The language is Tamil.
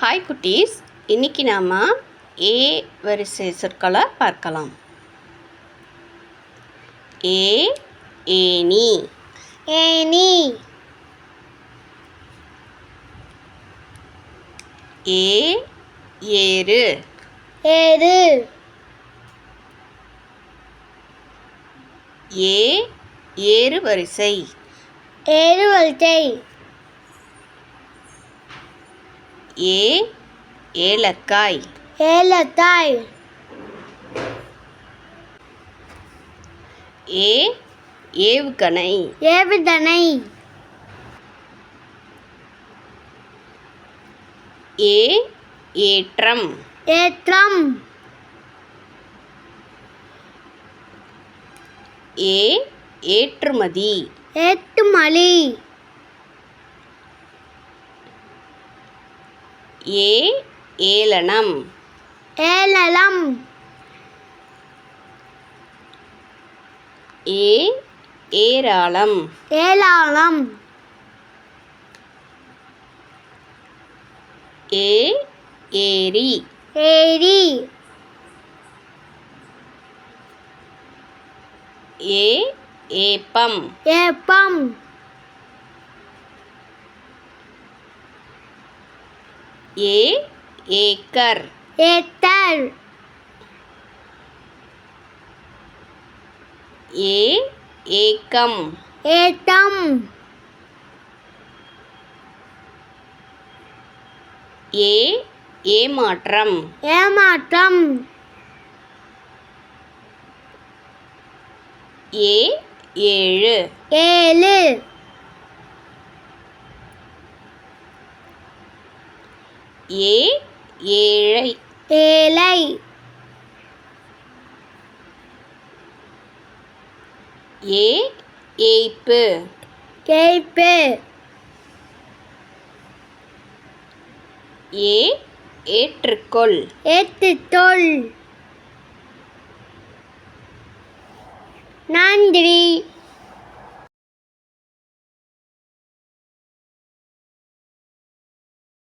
ஹாய் குட்டீஸ், இன்னைக்கு நாம் ஏ வரிசை சொற்களை பார்க்கலாம். ஏணி, ஏணி. ஏறு, ஏறு. ஏறு வரிசை, ஏறு வரிசை. ஏலக்காய், ஏலக்காய். ஏவுகணை, ஏவுகணை. ஏற்றம், ஏற்றம். ஏற்றுமதி, ஏற்றுமதி. ஏளனம், ஏளனம். ஏராளம், ஏராளம். ஏரி, ஏரி. ஏப்பம், ஏப்பம். Acre, acre. ஏக்கம், ஏக்கம். ஏமாற்றம், ஏமாற்றம். ஏழு, ஏழு. ஏழை, ஏழை. ஏய்ப்பு, ஏய்ப்பு. ஏற்றுக்கொள், ஏற்றுக்கொள். நன்றி.